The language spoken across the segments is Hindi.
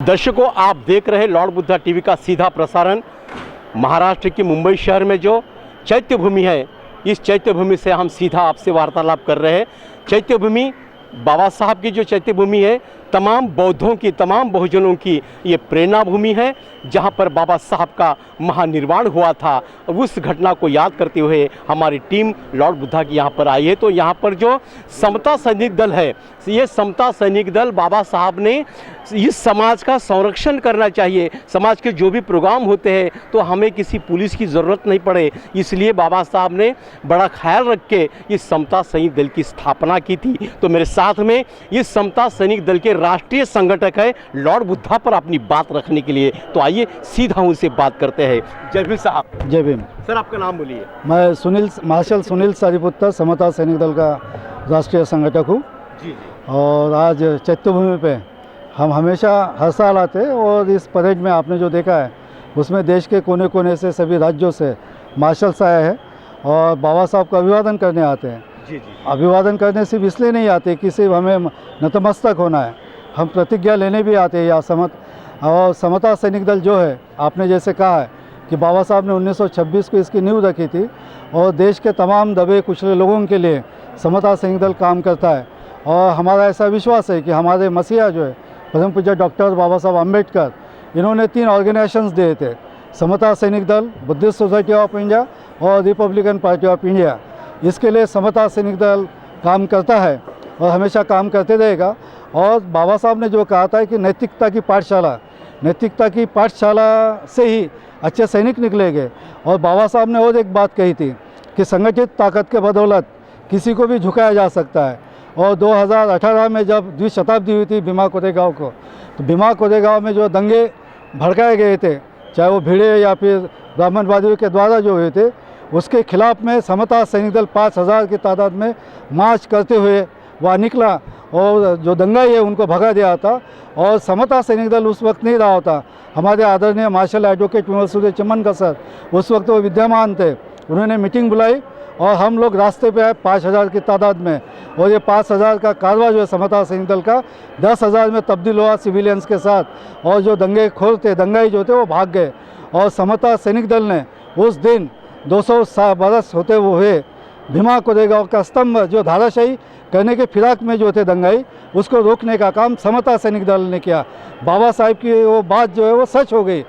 दर्शकों, आप देख रहे हैं लॉर्ड बुद्धा टीवी का सीधा प्रसारण। महाराष्ट्र के मुंबई शहर में जो चैत्य भूमि है, इस चैत्य भूमि से हम सीधा आपसे वार्तालाप कर रहे हैं। चैत्य भूमि बाबा साहब की जो चैत्य भूमि है, तमाम बौद्धों की, तमाम बहुजनों की ये प्रेरणा भूमि है, जहां पर बाबा साहब का महानिर्वाण हुआ था। उस घटना को याद करते हुए हमारी टीम लॉर्ड बुद्धा की यहाँ पर आई है। तो यहाँ पर जो समता सैनिक दल है, ये समता सैनिक दल बाबा साहब ने इस समाज का संरक्षण करना चाहिए। समाज के जो भी प्रोग्राम होते हैं तो हमें किसी पुलिस की ज़रूरत नहीं पड़े, इसलिए बाबा साहब ने बड़ा ख्याल रख के इस समता सैनिक दल की स्थापना की थी। तो मेरे साथ में इस समता सैनिक दल के राष्ट्रीय संगठक है लॉर्ड बुद्धा पर अपनी बात रखने के लिए। तो आइए सीधा उनसे बात करते हैं। जय भीम साहब। जय भीम। सर, आपका नाम बोलिए। मैं मार्शल सुनील सारीपुत्र, समता सैनिक दल का राष्ट्रीय संगठक हूँ। जी। और आज चैत्यभूमि पे हम हमेशा हर साल आते हैं और इस परेड में आपने जो देखा है उसमें देश के कोने कोने से, सभी राज्यों से मार्शल्स आए हैं और बाबा साहब का अभिवादन करने आते हैं। जी। अभिवादन करने सिर्फ इसलिए नहीं आते कि सिर्फ हमें नतमस्तक होना है, हम प्रतिज्ञा लेने भी आते हैं। या समता सैनिक दल जो है, आपने जैसे कहा है कि बाबा साहब ने 1926 को इसकी नींव रखी थी और देश के तमाम दबे कुचले लोगों के लिए समता सैनिक दल काम करता है। और हमारा ऐसा विश्वास है कि हमारे मसीहा जो है परम पूज्य डॉक्टर बाबा साहब अम्बेडकर, इन्होंने 3 ऑर्गेनाइजेशंस दिए थे, समता सैनिक दल, बुद्धिस्ट सोसाइटी ऑफ इंडिया और रिपब्लिकन पार्टी ऑफ इंडिया। इसके लिए समता सैनिक दल काम करता है और हमेशा काम करते रहेगा। और बाबा साहब ने जो कहा था कि नैतिकता की पाठशाला से ही अच्छे सैनिक निकलेंगे। और बाबा साहब ने और एक बात कही थी कि संगठित ताकत के बदौलत किसी को भी झुकाया जा सकता है। और 2018 में जब द्विशताब्दी हुई थी भीमा कोरेगांव को, तो भीमा कोरेगांव में जो दंगे भड़काए गए थे, चाहे वो भिड़े या फिर ब्राह्मणवादियों के द्वारा जो हुए थे, उसके खिलाफ में समता सैनिक दल 5000 की तादाद में मार्च करते हुए वह निकला और जो दंगाई है उनको भगा दिया था। और समता सैनिक दल उस वक्त नहीं रहा होता, हमारे आदरणीय मार्शल एडवोकेट विमल सूर्य चिमनकर सर उस वक्त वो विद्यमान थे, उन्होंने मीटिंग बुलाई और हम लोग रास्ते पे आए 5000 की तादाद में। और ये 5000 का कारवा जो है समता सैनिक दल का 10,000 में तब्दील हुआ सिविलियंस के साथ। और जो दंगे खोर थे, दंगाई जो थे, वो भाग गए। और समता सैनिक दल ने उस दिन 200 बरस होते हुए भीमा कोरेगांव का स्तंभ जो धाराशाही करने के फिराक में जो थे दंगाई, उसको रोकने का काम समता सैनिक दल ने किया। बाबा साहब की वो बात जो है वो सच हो गई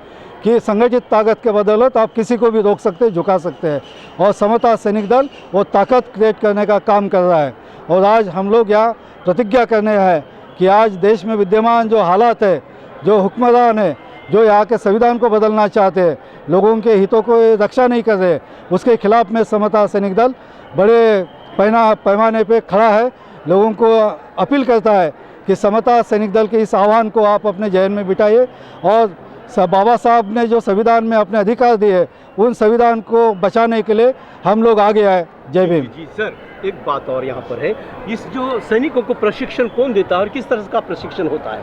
कि संगठित ताकत के बदौलत आप किसी को भी रोक सकते हैं, झुका सकते हैं। और समता सैनिक दल वो ताकत क्रिएट करने का काम कर रहा है। और आज हम लोग यहाँ प्रतिज्ञा करने हैं कि आज देश में विद्यमान जो हालात है, जो हुक्मरान है, जो यहाँ के संविधान को बदलना चाहते हैं, लोगों के हितों को रक्षा नहीं कर रहे, उसके खिलाफ में समता सैनिक दल बड़े पैमाने पे खड़ा है। लोगों को अपील करता है कि समता सैनिक दल के इस आह्वान को आप अपने जहन में बिठाइए और बाबा साहब ने जो संविधान में अपने अधिकार दिए, उन संविधान को बचाने के लिए हम लोग आगे आए। जय भीम। जी सर, एक बात और यहाँ पर है, इस जो सैनिकों को प्रशिक्षण कौन देता है और किस तरह का प्रशिक्षण होता है?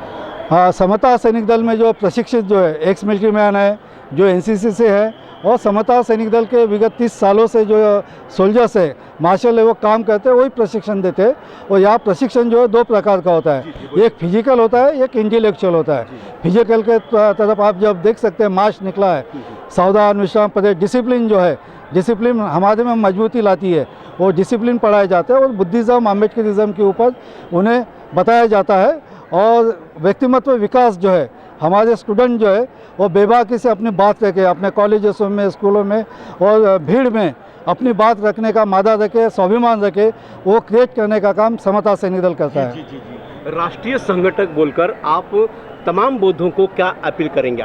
हाँ, समता सैनिक दल में जो प्रशिक्षित जो है एक्स मिलिट्री मैन है, जो एनसीसी से है, और समता सैनिक दल के विगत 30 सालों से जो सोल्जर्स है, मार्शल है, वो काम करते हैं, वही प्रशिक्षण देते हैं। और यहाँ प्रशिक्षण जो है 2 प्रकार का होता है, एक फिजिकल होता है, एक इंटेलेक्चुअल होता है। फिजिकल के तरफ आप जब देख सकते हैं मार्च निकला है, सावधान, विश्राम, परहेज, डिसिप्लिन जो है, डिसिप्लिन हमारे में मजबूती लाती है, वो डिसिप्लिन पढ़ाए जाते हैं और बुद्धिज़्म, अम्बेडकरिज्म के ऊपर उन्हें बताया जाता है। और व्यक्तिमत्व विकास जो है, हमारे स्टूडेंट जो है वो बेबाकी से अपनी बात रखे, अपने कॉलेजों में, स्कूलों में और भीड़ में अपनी बात रखने का मादा रखे, स्वाभिमान रखे, वो क्रिएट करने का काम समता सैनिक दल करता है। जी। राष्ट्रीय संगठक बोलकर आप तमाम बौद्धों को क्या अपील करेंगे?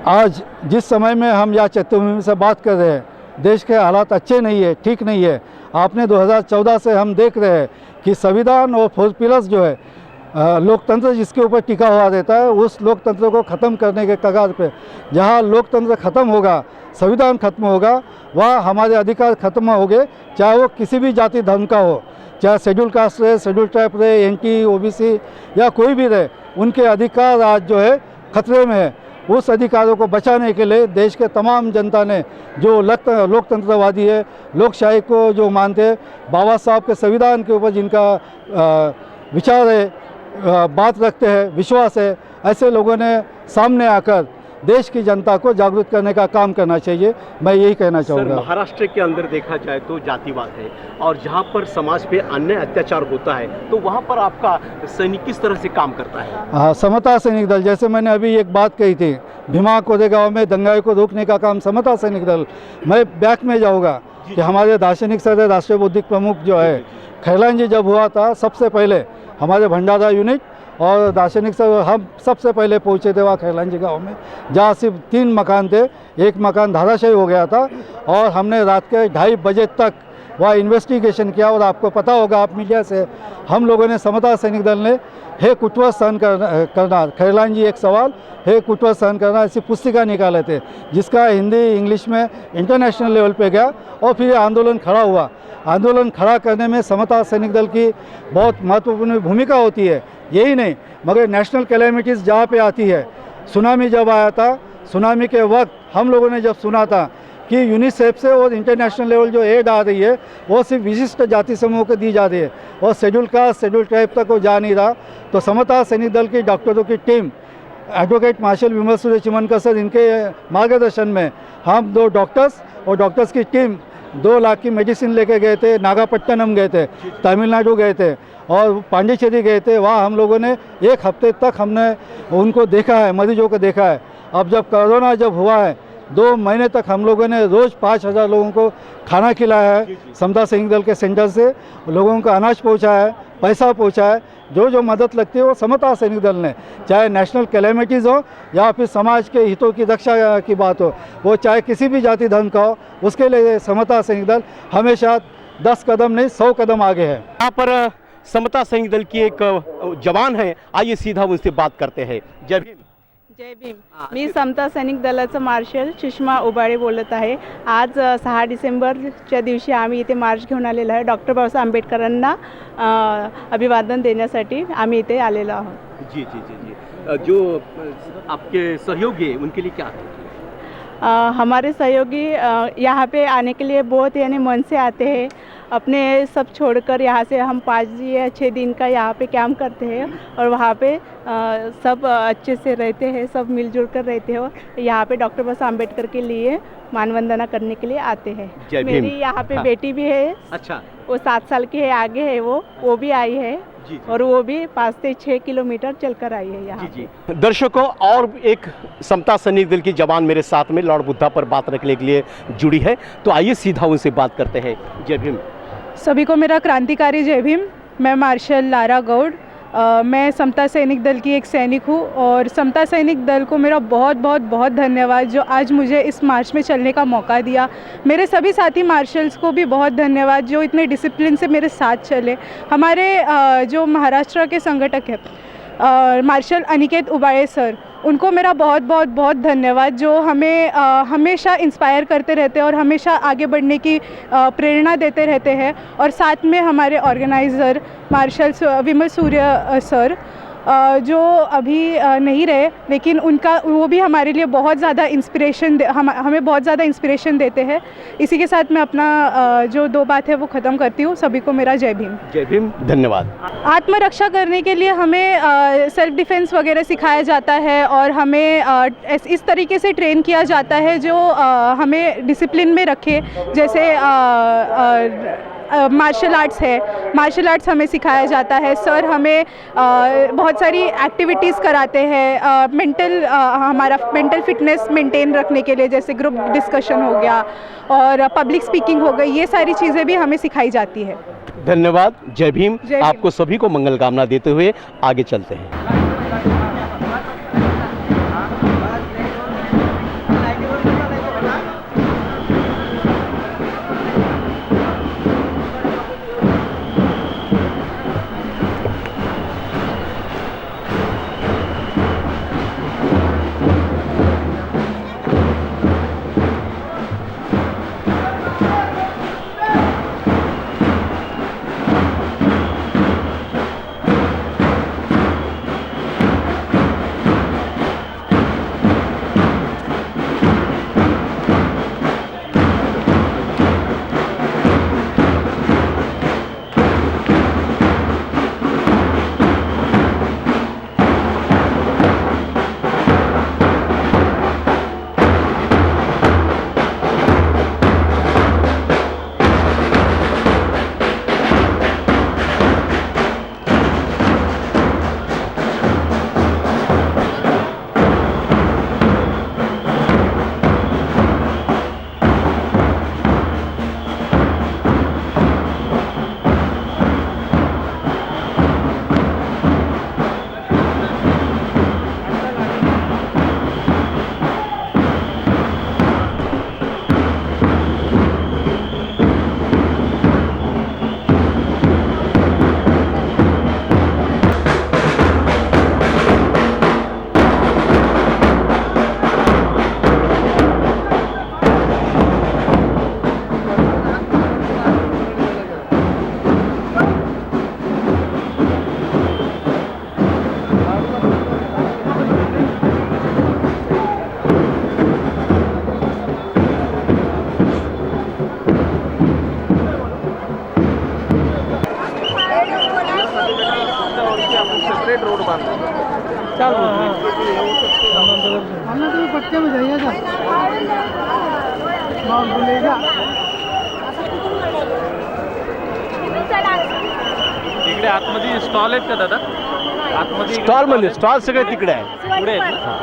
आज जिस समय में हम यहाँ चैत्यभूमि से बात कर रहे हैं, देश के हालात अच्छे नहीं है, ठीक नहीं है। आपने 2014 से हम देख रहे हैं कि संविधान और 4 पिलर्स जो है, लोकतंत्र जिसके ऊपर टिका हुआ रहता है, उस लोकतंत्र को ख़त्म करने के कगार पे, जहाँ लोकतंत्र ख़त्म होगा, संविधान खत्म होगा, वहाँ हमारे अधिकार खत्म होंगे, चाहे वो किसी भी जाति धर्म का हो, चाहे शेड्यूल कास्ट रहे, शेड्यूल ट्राइब रहे, एनटी, ओबीसी या कोई भी रहे, उनके अधिकार आज जो है खतरे में है। उस अधिकारों को बचाने के लिए देश के तमाम जनता ने जो लोकतंत्रवादी है, लोकशाही को जो मानते हैं, बाबा साहब के संविधान के ऊपर जिनका विचार है, बात रखते हैं, विश्वास है, ऐसे लोगों ने सामने आकर देश की जनता को जागरूक करने का काम करना चाहिए, मैं यही कहना सर, चाहूँगा। महाराष्ट्र के अंदर देखा जाए तो जातिवाद है और जहाँ पर समाज पे अन्य अत्याचार होता है तो वहाँ पर आपका सैनिक किस तरह से काम करता है? हाँ, समता सैनिक दल, जैसे मैंने अभी एक बात कही थी, भीमा कोरेगांव में दंगाई को रोकने का काम समता सैनिक दल, मैं बैक में जाऊँगा कि हमारे दार्शनिक सदस्य राष्ट्रीय बौद्धिक प्रमुख जो है खैलान जी जब हुआ था, सबसे पहले हमारे भंडारा यूनिट और दार्शनिक सर हम सबसे पहले पहुंचे थे वहाँ खैलान जी गाँव में, जहाँ सिर्फ 3 मकान थे, एक मकान धराशायी हो गया था और हमने रात के 2:30 बजे तक वहाँ इन्वेस्टिगेशन किया। और आपको पता होगा, आप मीडिया से, हम लोगों ने समता सैनिक दल ने हे कुटवा सहन करना, खैलान जी एक सवाल, हे कुटवा सहन करना, ऐसी पुस्तिका निकाले थे जिसका हिंदी इंग्लिश में इंटरनेशनल लेवल पे गया और फिर आंदोलन खड़ा हुआ। आंदोलन खड़ा करने में समता सैनिक दल की बहुत महत्वपूर्ण भूमिका होती है। यही नहीं, मगर नेशनल कैलेमिटीज़ जहाँ पे आती है, सुनामी जब आया था, सुनामी के वक्त हम लोगों ने जब सुना था कि यूनिसेफ से और इंटरनेशनल लेवल जो एड आ रही है वो सिर्फ विशिष्ट जाति समूह को दी जा रही है और शेड्यूल कास्ट, शेड्यूल ट्राइब तक वो जा नहीं रहा, तो समता सैनिक दल की डॉक्टरों की टीम, एडवोकेट मार्शल विमल सूर्य चिमनकर सर, इनके मार्गदर्शन में हम 2 डॉक्टर्स और डॉक्टर्स की टीम 2 लाख की मेडिसिन लेके गए थे, नागापट्टनम गए थे, तमिलनाडु गए थे और पांडिचेरी गए थे। वहाँ हम लोगों ने 1 हफ्ते तक हमने उनको देखा है, मरीजों को देखा है। अब जब कोरोना जब हुआ है, 2 महीने तक हम लोगों ने रोज़ 5,000 लोगों को खाना खिलाया है, समता सैनिक दल के सेंटर से लोगों को अनाज पहुँचाया है, पैसा पहुँचाया है, जो मदद लगती है वो समता सैनिक दल ने, चाहे नेशनल कैलेमिटीज़ हो या फिर समाज के हितों की रक्षा की बात हो, वो चाहे किसी भी जाति धर्म का हो, उसके लिए समता सैनिक दल हमेशा 10 कदम नहीं 100 कदम आगे है। यहाँ पर समता सैनिक दल की एक जवान है, आइए सीधा उनसे बात करते हैं। जय भीम. जय भीम. मी समता सैनिक दलाचं मार्शल सुषमा उबाळे बोलत आहे. आज 6 डिसेंबरच्या दिवशी आम्ही इथे मार्च घेऊन आलेलो आहे. डॉक्टर बाबासाहेब आंबेडकरांना अभिवादन देण्यासाठी आम्ही इथे आलेलो आहोत. जी जी जी जी. जो आपके सहयोगी हैं उनके लिए क्या है? हमारे सहयोगी यहाँ पे आने के लिए बहुत यानी मन से आते हैं. अपने सब छोड़कर यहाँ से हम 5 या 6 दिन का यहाँ पे कैंप करते हैं और वहाँ पे सब अच्छे से रहते हैं, सब मिलजुल कर रहते हैं और यहाँ पे डॉक्टर बाबा अम्बेडकर के लिए मानवंदना करने के लिए आते हैं. मेरी यहाँ पे बेटी भी है. अच्छा. वो 7 साल की है, आगे है वो भी आई है. जी, जी. और वो भी 5 से 6 किलोमीटर चलकर आई है यहाँ. जी जी. दर्शकों, और एक समता सैनिक दल की जवान मेरे साथ में लॉर्ड बुद्धा पर बात रखने के लिए जुड़ी है, तो आइए सीधा उनसे बात करते हैं. जय भीम. सभी को मेरा क्रांतिकारी जय भीम. मैं मार्शल लारा गौड़, मैं समता सैनिक दल की एक सैनिक हूँ और समता सैनिक दल को मेरा बहुत बहुत बहुत धन्यवाद जो आज मुझे इस मार्च में चलने का मौका दिया. मेरे सभी साथी मार्शल्स को भी बहुत धन्यवाद जो इतने डिसिप्लिन से मेरे साथ चले. हमारे जो महाराष्ट्र के संगठक हैं मार्शल अनिकेत उबाळे सर, उनको मेरा बहुत बहुत बहुत धन्यवाद जो हमें हमेशा इंस्पायर करते रहते हैं और हमेशा आगे बढ़ने की प्रेरणा देते रहते हैं. और साथ में हमारे ऑर्गेनाइज़र मार्शल विमल सूर्य सर जो अभी नहीं रहे, लेकिन वो भी हमारे लिए बहुत ज़्यादा इंस्पिरेशन हमें बहुत ज़्यादा इंस्पिरेशन देते हैं. इसी के साथ मैं अपना जो 2 बात है वो ख़त्म करती हूँ. सभी को मेरा जय भीम. जय भीम. धन्यवाद. आत्मरक्षा करने के लिए हमें सेल्फ डिफेंस वगैरह सिखाया जाता है और हमें इस तरीके से ट्रेन किया जाता है जो हमें डिसिप्लिन में रखे. जैसे मार्शल आर्ट्स है, मार्शल आर्ट्स हमें सिखाया जाता है. सर हमें बहुत सारी एक्टिविटीज़ कराते हैं हमारा मेंटल फिटनेस मेंटेन रखने के लिए, जैसे ग्रुप डिस्कशन हो गया और पब्लिक स्पीकिंग हो गई. ये सारी चीज़ें भी हमें सिखाई जाती है. धन्यवाद. जय भीम. जय भीम. आपको सभी को मंगल कामना देते हुए आगे चलते हैं. पट्टे में जाइएगा इकडे आतमध्ये स्टॉल आहेत का दादा? आतमध्ये स्टॉल मध्ये स्टॉल सगळे तिकडे आहे. पुढे आहेत ना?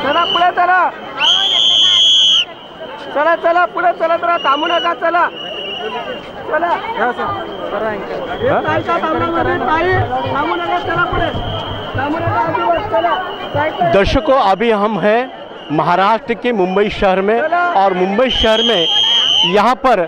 चला पुढे चला, चला चला पुढे चला, जरा थांबू नका, चला चला. थांबू नका, चला पुढे, थांबू नका अजिबात, चला. दर्शकों, अभी हम हैं महाराष्ट्र के मुंबई शहर में, और मुंबई शहर में यहाँ पर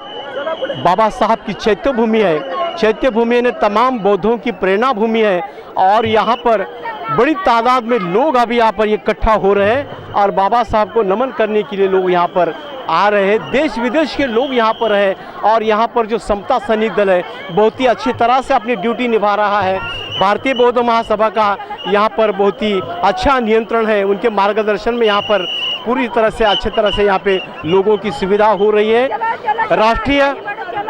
बाबा साहब की चैत्य भूमि है. चैत्य भूमि ने तमाम बौद्धों की प्रेरणा भूमि है, और यहाँ पर बड़ी तादाद में लोग अभी यहाँ पर इकट्ठा हो रहे हैं और बाबा साहब को नमन करने के लिए लोग यहाँ पर आ रहे हैं. देश विदेश के लोग यहाँ पर हैं, और यहाँ पर जो समता सैनिक दल है बहुत ही अच्छी तरह से अपनी ड्यूटी निभा रहा है. भारतीय बौद्ध महासभा का यहाँ पर बहुत ही अच्छा नियंत्रण है. उनके मार्गदर्शन में यहाँ पर पूरी तरह से अच्छी तरह से यहाँ पे लोगों की सुविधा हो रही है. राष्ट्रीय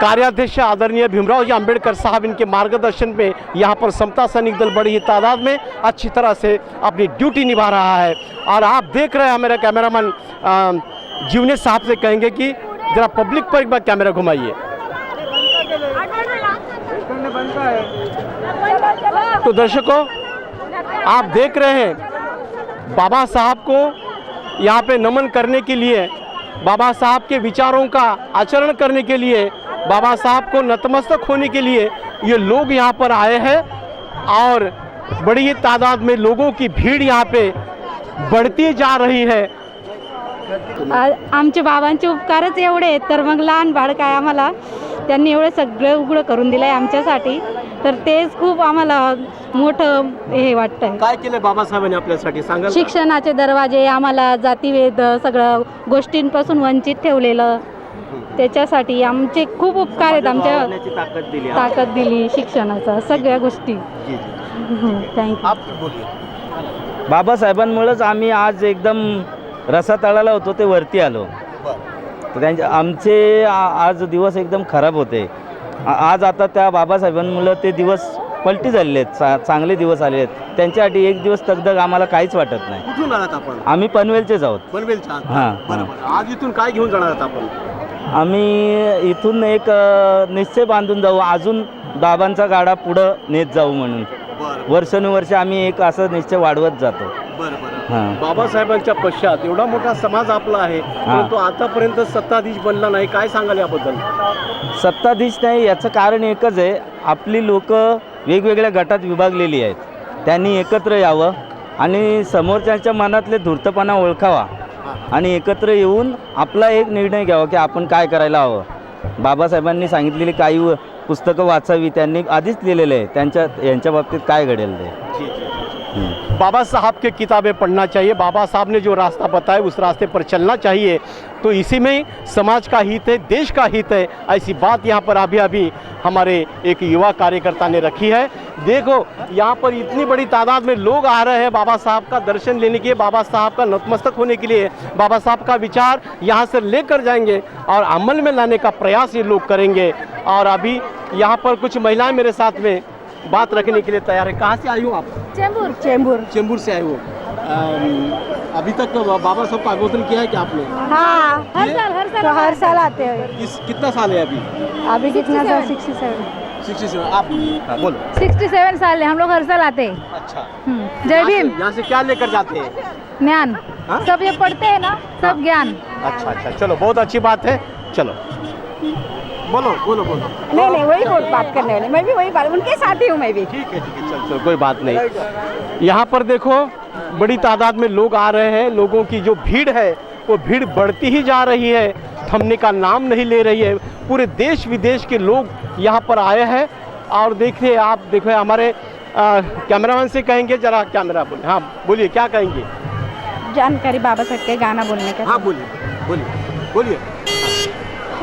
कार्याध्यक्ष आदरणीय भीमराव जी अंबेडकर साहब, इनके मार्गदर्शन में यहाँ पर समता सैनिक दल बड़ी ही तादाद में अच्छी तरह से अपनी ड्यूटी निभा रहा है. और आप देख रहे हैं, मेरा कैमरामैन जीवने साहब से कहेंगे कि जरा पब्लिक पर एक बार कैमरा घुमाइए. तो दर्शकों, आप देख रहे हैं बाबा साहब को यहाँ पे नमन करने के लिए, बाबा साहब के विचारों का आचरण करने के लिए, बाबा साहब को नतमस्तक होने के लिए ये लोग यहाँ पर आए हैं. और बड़ी ही तादाद में लोगों की भीड़ यहाँ पे बढ़ती जा रही है. आमच्या बाबांचे उपकारच एवढे आहेत, तर मग लहान बाळ काय, आम्हाला त्यांनी एवढं सगळं उघडं करून दिलं आहे आमच्यासाठी, तर तेच खूप आम्हाला मोठं हे वाटतं. काय केलं बाबासाहेबांनी आपल्यासाठी सांगा. शिक्षणाचे दरवाजे, आम्हाला जातीभेद सगळं गोष्टींपासून वंचित ठेवलेलं, त्याच्यासाठी आमचे खूप उपकार आहेत. आमच्या ताकद दिली शिक्षणाचा, सगळ्या गोष्टी. थँक्यू. बाबासाहेबांमुळेच आम्ही आज एकदम रसातळाला होतो ते वरती आलो. तर आमचे आज दिवस एकदम खराब होते. आज आता त्या बाबासाहेबांमुळे ते दिवस पलटी झालेले आहेत, चांगले दिवस आले आहेत. त्यांच्यासाठी एक दिवस तगदग आम्हाला काहीच वाटत नाही. कुठून आलात आपण? आम्ही पनवेलचेच आहोत. पनवेलच्या? हां. बरोबर. आज इथून काय घेऊन जाणार आहात आपण? आम्ही इथून एक निश्चय बांधून जाऊ, अजून बाबांचा गाडा पुढं नेत जाऊ म्हणून. वर्षानुवर्ष आम्ही एक असं निश्चय वाढवत जातो. हां. बाबासाहेबांच्या पश्चात एवढा मोठा समाज आपला आहे, परंतु आतापर्यंत सत्ताधीश बनला नाही. काय सांगाल याबद्दल? सत्ताधीश नाही, याचं कारण एकच आहे, आपली लोक वेगवेगळ्या गटात विभागलेली आहेत. त्यांनी एकत्र यावं आणि समोरच्याच्या मनातले धूर्तपणा ओळखावा आणि एकत्र येऊन आपला एक निर्णय घ्यावा की आपण काय करायला हवं. बाबासाहेबांनी सांगितलेली काही पुस्तकं वाचावी, त्यांनी आधीच लिहिलेलं आहे यांच्या बाबतीत काय घडेल ते. बाबा साहब की किताबें पढ़ना चाहिए. बाबा साहब ने जो रास्ता बताया उस रास्ते पर चलना चाहिए. तो इसी में समाज का हित है, देश का हित है. ऐसी बात यहाँ पर अभी हमारे एक युवा कार्यकर्ता ने रखी है. देखो, यहाँ पर इतनी बड़ी तादाद में लोग आ रहे हैं बाबा साहब का दर्शन लेने के लिए, बाबा साहब का नतमस्तक होने के लिए. बाबा साहब का विचार यहाँ से लेकर जाएंगे और अमल में लाने का प्रयास ये लोग करेंगे. और अभी यहाँ पर कुछ महिलाएं मेरे साथ में बात रखने के लिए तैयार है. कहाँ से आई हो आप? चेंबूर से आए हो. अभी तक बाबा साहब का आगोदन किया है क्या आपने? हाँ, हर साल आते हैं. कितना साल है अभी कितना साल? 67. 67. आप बोलो. 67 साल है, हम लोग हर साल आते हैं. अच्छा. जय भीम. यहाँ से क्या लेकर जाते हैं? ज्ञान. हाँ? सब ये पढ़ते हैं ना, सब ज्ञान. अच्छा, चलो, बहुत अच्छी बात है. चलो बोलो. नहीं वही बात करने वाले, मैं भी वही बात, उनके साथ ही हूँ मैं भी. ठीक है, चल कोई बात नहीं. यहाँ पर देखो, बड़ी तादाद में लोग आ रहे हैं. लोगों की जो भीड़ है वो भीड़ बढ़ती ही जा रही है, थमने का नाम नहीं ले रही है. पूरे देश विदेश के लोग यहाँ पर आए हैं. और देखिए, आप देखो, हमारे कैमरामैन से कहेंगे, जरा कैमरा बोले. हाँ बोलिए, क्या कहेंगे? जानकारी बाबा साहब के गाना बोलने का. हाँ बोलिए.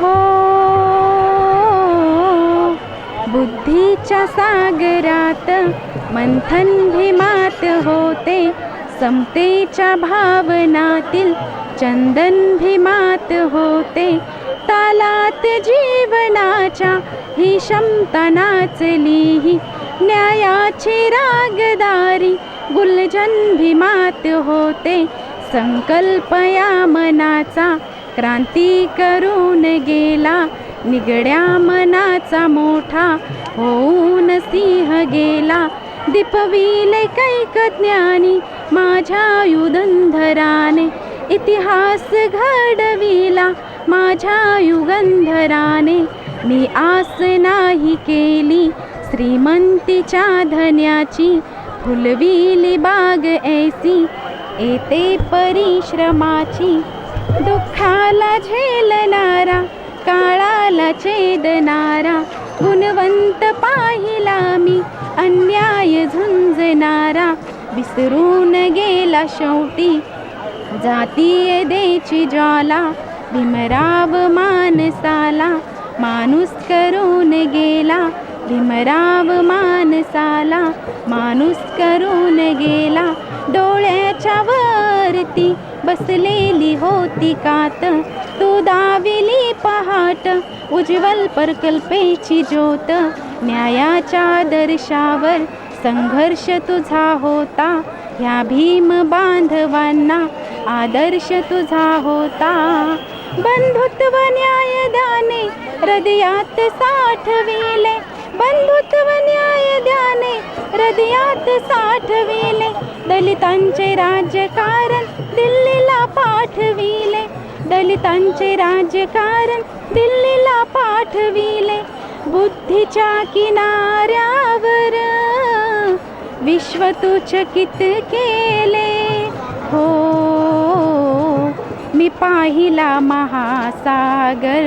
हो बुद्धीच्या सागरात मंथन भीमात होते, समतेच्या भावनातील चंदन भीमात होते, तालात जीवनाच्या ही क्षमता नाचली, न्यायाची रागदारी गुलजन भीमात होते, संकल्प या मनाचा क्रांती करून गेला, निगड्या मनाचा मोठा होऊन सिंह गेला, दीपविले कैक ज्ञानी माझ्या युगंधराने, इतिहास घडविला माझ्या युगंधराने, मी आस नाही केली श्रीमंतीच्या धन्याची, फुलविली बाग ऐसी येते परिश्रमाची, दुःखाला झेलणारा काळाला छेदणारा, गुणवंत पाहिला मी अन्याय झुंजणारा, विसरून गेला शेवटी जातीय देची ज्वाला, भीमराव मानसाला माणूस करून गेला, भीमराव मानसाला माणूस करून गेला, डोळ्याच्या वरती बसलेली होती कात, तू दाविली पहाट उज्ज्वल प्रकल्पेची ज्योत, न्यायाच्या दर्शावर संघर्ष तुझा होता, ह्या भीम बांधवांना आदर्श तुझा होता, बंधुत्व न्यायदाने हृदयात साठविले, बंधुत्व न्यायदाने हृदयात साठविले, दलितांचे राजकारण दिल्लीला पाठविले, दलितांचे राजकारण दिल्लीला पाठविले, बुद्धीच्या किनाऱ्यावर विश्व तू चकित केले, हो मी पाहिला महासागर,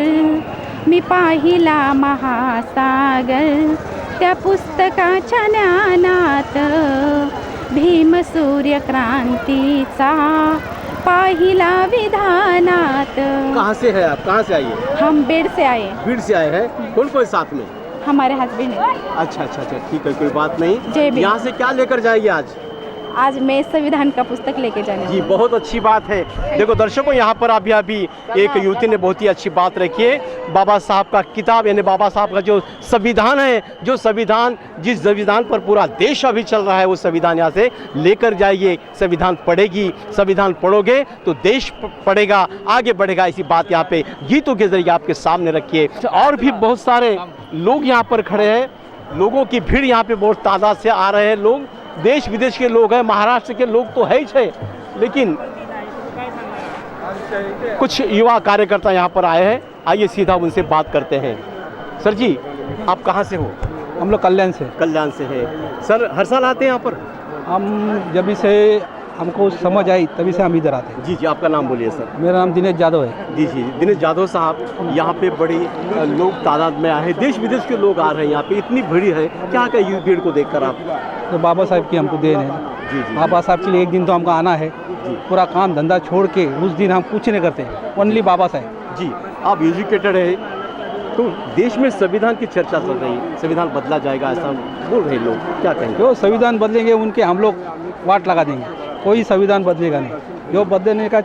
मी पाहिला महासागर, त्या पुस्तकाच्या ज्ञानात भीम सूर्यक्रांतीचा पाहिला विधानात। कहाँ से है आप, कहाँ से आई है? हम बेड से आए। भीड़ से आए हैं, कौन कौन साथ में? हमारे हस्बैंड है। अच्छा अच्छा अच्छा, ठीक है, कोई बात नहीं। जय भीम। यहाँ से क्या लेकर जाएगी आज? आज मैं संविधान का पुस्तक लेके जाने जी, बहुत अच्छी बात है। देखो दर्शकों, यहाँ पर अभी एक युवती ने बहुत ही अच्छी बात रखी है, बाबा साहब का किताब यानी बाबा साहब का जो संविधान है, जो संविधान जिस संविधान पर पूरा देश अभी चल रहा है, वो संविधान यहाँ से लेकर जाइए, संविधान पढ़ेगी, संविधान पढ़ोगे तो देश पढ़ेगा, आगे बढ़ेगा, ऐसी बात यहाँ पे गीतों के जरिए आपके सामने रखिए। और भी बहुत सारे लोग यहाँ पर खड़े हैं, लोगों की भीड़ यहाँ पे बहुत तादाद से आ रहे हैं, लोग देश विदेश के लोग हैं, महाराष्ट्र के लोग तो है ही है, लेकिन कुछ युवा कार्यकर्ता यहाँ पर आए हैं, आइए सीधा उनसे बात करते हैं। सर जी, आप कहाँ से हो? हम लोग कल्याण से। कल्याण से है। सर हर साल आते हैं यहाँ पर? हम जब से हमको समझ आई तभी से हम इधर आते हैं। जी जी, आपका नाम बोलिए सर। मेरा नाम दिनेश यादव है। जी जी, दिनेश यादव साहब, यहाँ पे बड़ी लोग तादाद में आए हैं, देश विदेश के लोग आ रहे हैं यहाँ पे, इतनी भीड़ है, क्या कहें इस भीड़ को देखकर आप? तो बाबा साहब की हमको देन है। जी जी, बाबा साहब के लिए एक दिन तो हमको आना है, पूरा काम धंधा छोड़ के उस दिन हम कुछ नहीं करते, ओनली बाबा साहब। जी, आप एजुकेटेड है, तो देश में संविधान की चर्चा चल रही है, संविधान बदला जाएगा ऐसा बोल रहे लोग, क्या कहेंगे? जो संविधान बदलेंगे उनके हम लोग वाट लगा देंगे, कोई संविधान बदलेगा नहीं। जो बदलने का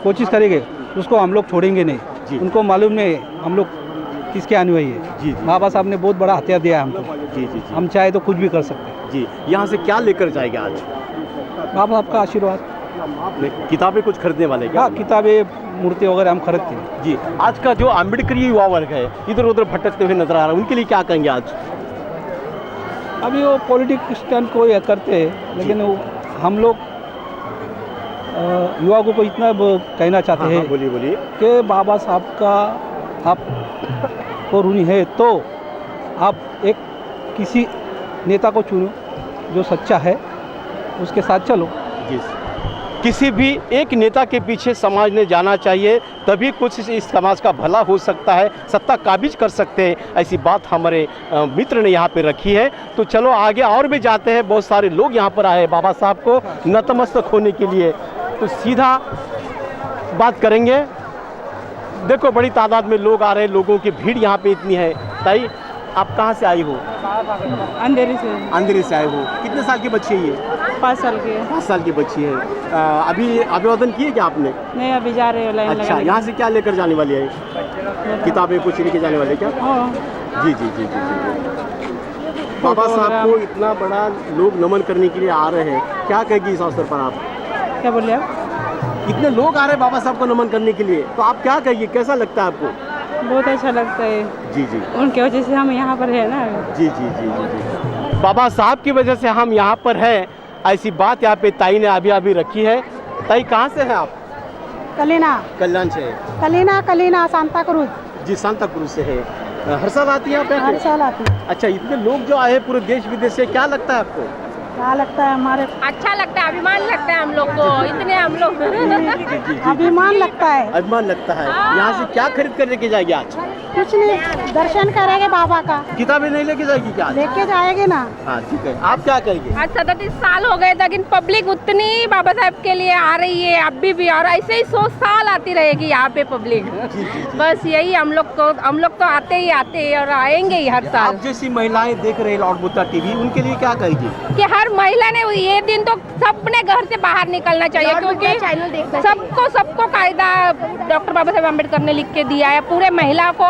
कोशिश करेंगे उसको हम लोग छोड़ेंगे नहीं। उनको मालूम नहीं हम लोग किसके अनुयायी है। जी, बाबा साहब ने बहुत बड़ा हथियार दिया है हमको। जी जी जी, हम चाहे तो कुछ भी कर सकते हैं। जी, यहाँ से क्या लेकर जाएगा आज? बाबा साहब का आशीर्वाद। किताबें कुछ खरीदने वाले क्या? हाँ, किताबें मूर्ति वगैरह हम खरीदते हैं। जी, आज का जो अम्बेडकरी युवा वर्ग है इधर उधर भटकते हुए नजर आ रहा है, उनके लिए क्या कहेंगे आज? अभी वो पॉलिटिक्स स्टंट को ये करते हैं, लेकिन हम लोग युवाओं को इतना कहना चाहते हैं, बोलिए बोलिए, कि बाबा साहब का आप को ऋणी है तो आप एक किसी नेता को चुनो जो सच्चा है, उसके साथ चलो। जी, किसी भी एक नेता के पीछे समाज ने जाना चाहिए, तभी कुछ इस समाज का भला हो सकता है, सत्ता काबिज कर सकते हैं, ऐसी बात हमारे मित्र ने यहाँ पे रखी है। तो चलो आगे और भी जाते हैं, बहुत सारे लोग यहाँ पर आए हैं बाबा साहब को नतमस्तक होने के लिए, तो सीधा बात करेंगे। देखो बड़ी तादाद में लोग आ रहे हैं, लोगों की भीड़ यहाँ पे इतनी है। ताई, आप कहाँ से आई हो? अंधेरे से। अंधेरे से आए हो। कितने साल की बच्ची है ये? 5 साल की है। 5 साल की बच्ची है। अभी अभिवादन किए क्या आपने? नहीं, अभी जा रहे हो लाइन अच्छा, यहाँ से क्या लेकर जाने वाली है? किताबें कुछ लेके जाने वाले क्या? जी जी जी जी जी। बाबा साहब को इतना बड़ा लोग नमन करने के लिए आ रहे हैं, क्या कहेगी इस अवसर पर आप? क्या बोले आप? इतने लोग आ रहे हैं बाबा साहब को नमन करने के लिए, तो आप क्या कहिए, कैसा लगता है आपको? बहुत अच्छा लगता है, जी जी उनकी वजह से हम यहाँ पर है ना। जी जी जी जी जी। बाबा साहब की वजह से हम यहाँ पर हैं, ऐसी बात यहाँ पे ताई ने अभी रखी है। ताई कहाँ से हैं आप? कलीना कल्याण से है। कलीना सांता क्रूज। जी सांता क्रूज से है। हर साल आती है आप यहाँ पे? साल आती है। अच्छा, इतने लोग जो आए हैं पूरे देश विदेश से, क्या लगता है आपको? क्या लगता है हमारे? अच्छा लगता है, अभिमान लगता है हम लोग को, इतने हम लोग अभिमान लगता है। अभिमान लगता है। यहाँ से क्या खरीद कर लेके जाएगी आज? कुछ नहीं, दर्शन करेंगे बाबा का। किताबें नहीं लेके जाएगी क्या आज? लेके जाएंगे ना। हाँ ठीक है, आप क्या कहेंगे? आज 37 साल हो गए, लेकिन पब्लिक उतनी बाबा साहब के लिए आ रही है अभी भी, और ऐसे ही 100 साल आती रहेगी यहाँ पे पब्लिक। बस यही हम लोग तो आते ही आते हैं और आएंगे ही हर साल। आप जैसी महिलाएं देख रहे हैं लॉर्ड बुद्धा टीवी, उनके लिए क्या कहेगी? कि हर महिला ने ये दिन तो सबने घर से बाहर निकलना चाहिए, क्योंकि सबको कायदा डॉक्टर बाबा साहेब अम्बेडकर ने लिख के दिया है। पूरे महिला को,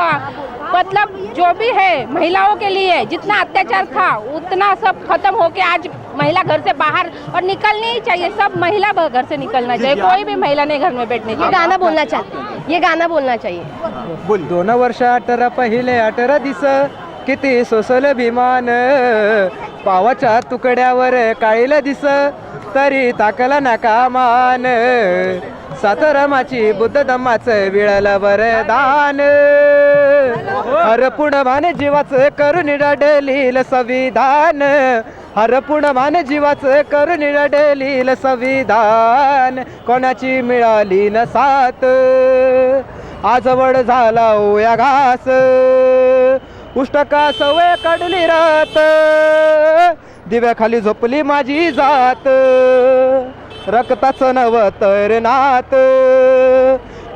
मतलब जो भी है महिलाओं के लिए जितना अत्याचार था उतना सब खत्म होके आज महिला घर से बाहर और निकलनी ही चाहिए। सब महिला घर से निकलना चाहिए, कोई भी महिला नहीं घर में बैठने चाहिए। गाना बोलना चाहिए, ये गाना बोलना चाहिए। 2 वर्ष 18 पहिले 18 दिस किती सोसल अभिमान, पावाच्या तुकड्यावर काळील दिस तरी ताकला नाका मान, सातारामाची बुद्ध धम्माचं विळालं वरदान, हर पुणमान जीवाचं करून रडलील संविधान, हर पुणमान जीवाचं करून रडलील संविधान, कोणाची मिळाली न साथ आजवड झाला ओया घास, उष्टका सवय काढली रात, दिव्याखाली झोपली माझी जात, रक्ताचं नव तर नात,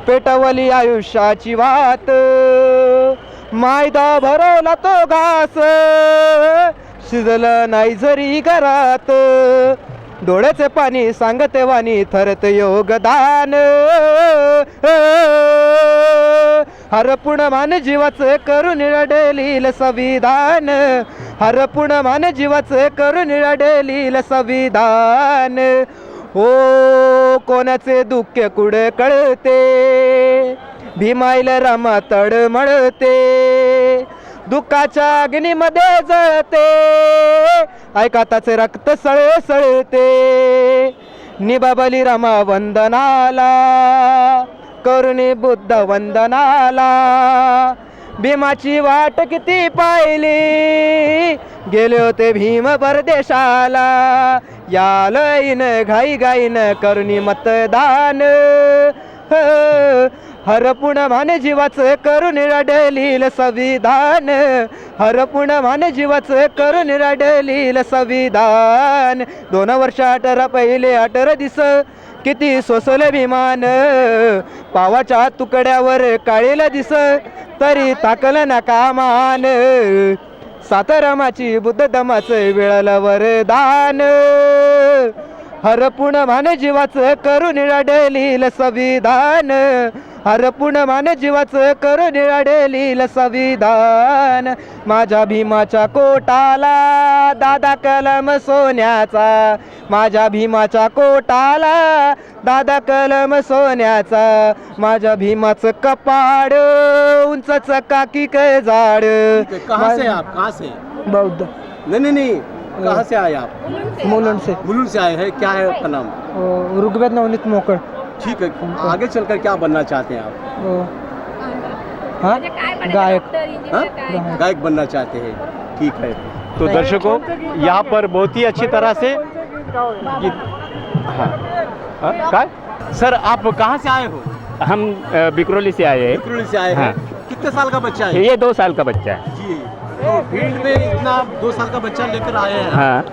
पेटवली आयुष्याची वात, मायदा भरवला तो घास, शिजलं नाही जरी घरात, डोळ्याचे पाणी सांगते वाणी थरत योगदान, हर पुणमान जीवाचं करून रडलील संविधान, हर पुणमान जीवाचं करून रडलील संविधान, हो कोणाचे दुःख कुठे कळते, भीमाईल रामा तळमळते, दुःखाच्या अग्नीमध्ये जळते, ऐका त्याचे रक्त सळसळते, निबाबली रामा वंदनाला, करुणी बुद्ध वंदनाला, भीमाची वाट किती पाहिली, गेले होते भीम परदेशाला, यालईन घाई गाईन करुणी मतदान, हर पुणमान जीवाचं करून रडलील संविधान, हर पुणमान जीवाचं करून रडलील संविधान, 2 वर्ष 18 पहिले 18 दिस किती सोसल अभिमान, पावाच्या तुकड्यावर काळील दिस तरी ताकल नका मान, सातारामाची बुद्ध धम्माचं विळालं वरदान, हर पुणमान जीवाचं करून रडलील संविधान, हर पुणमान जीवाचं करून रडलील संविधान, माझ्या भीमाच्या कोटाला दादा कलम सोन्याचा, माझ्या भीमाच्या कोटाला दादा कलम सोन्याचा, माझ्या भीमाचं कपाड उंचच काकी काय जाड. कहाँ से आप? कहाँ से? बौद्ध. नहीं कहाँ से आए आप? मुलुंड से. मुलुंड से आए हैं. क्या है आपका नाम? ऋग्वेद नवनीत मोकड़. ठीक है, आगे चलकर क्या बनना चाहते हैं आप? हाँ, गायक. हाँ? गायक बनना चाहते हैं. ठीक है. तो दर्शकों, यहाँ पर बहुत ही अच्छी तरह से हाँ, सर आप कहाँ से आए हो? हम बिकरोली से आए हैं. बिकरोली से आए हैं. कितने साल का बच्चा है? ये 2 साल का बच्चा है. जी. तो फील्ड में इतना 2 साल का बच्चा लेकर आए हैं. हाँ.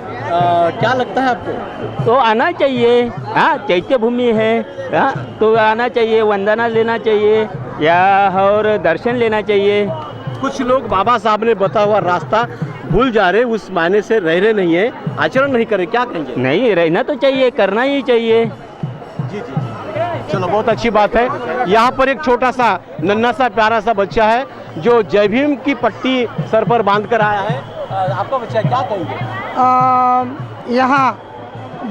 क्या लगता है आपको? तो आना चाहिए. हाँ, चैत्य भूमि है. हाँ, तो आना चाहिए, वंदना लेना चाहिए या और दर्शन लेना चाहिए. कुछ लोग बाबा साहब ने बताया हुआ रास्ता भूल जा रहे, उस मायने से रह रहे नहीं है, आचरण नहीं कर रहे. क्या कहेंगे? नहीं, रहना तो चाहिए, करना ही चाहिए. जी जी जी. चलो बहुत अच्छी बात है। यहाँ पर एक छोटा सा नन्हा सा प्यारा सा बच्चा है जो जय भीम की पट्टी सर पर बांध कर आया है। आपका बच्चा क्या कहेंगे? यहाँ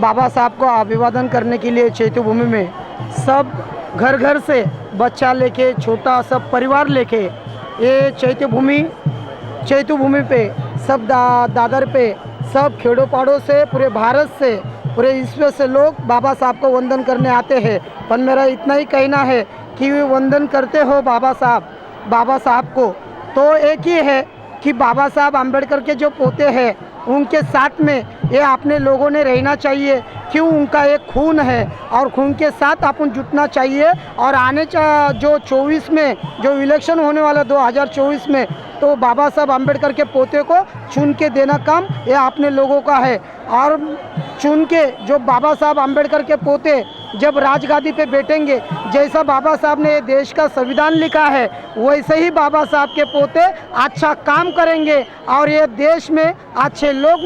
बाबा साहब को अभिवादन करने के लिए चैत्य भूमि में सब घर घर से बच्चा लेके छोटा सब परिवार लेके ये चैत्य भूमि पे सब दादर पे सब खेड़ों पाड़ों से पूरे भारत से पूरे विश्व से लोग बाबा साहब को वंदन करने आते हैं। पर मेरा इतना ही कहना है कि वे वंदन करते हो बाबा साहब को तो एक ही है कि बाबा साहब आम्बेडकर के जो पोते हैं उनके साथ में ये आपने लोगों ने रहना चाहिए। क्यों? उनका एक खून है और खून के साथ अपन जुटना चाहिए। और आने जो 24 में जो इलेक्शन होने वाला 2024 में तो बाबा साहब आम्बेडकर के पोते को चुन के देना काम ये आपने लोगों का है। और चुन के जो बाबा साहब आम्बेडकर के पोते जब राजगादी पे बैठेंगे, जैसा बाबा साहब ने ये देश का संविधान लिखा है वैसे ही बाबा साहब के पोते अच्छा काम करेंगे और ये देश में अच्छे लोग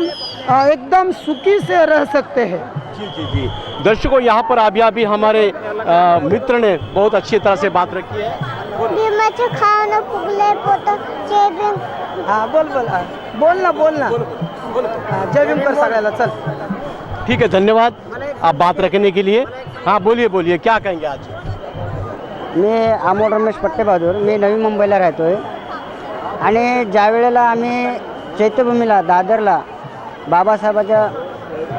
एकदम सुखी से रह सकते हैं। जी। दर्शकों, यहाँ पर अभी हमारे मित्र ने बहुत अच्छी तरह से बात रखी है। हाँ बोलना जय भीम कर सगळ्याला चल। ठीक है, धन्यवाद आप बात रखने के लिए। हाँ बोलिए क्या कहेंगे आज? मी अमोल रमेश पट्टेबहादूर, मी नवी मुंबईला राहतो आहे आणि ज्या वेळेला आम्ही चैत्यभूमीला दादरला बाबासाहेबाच्या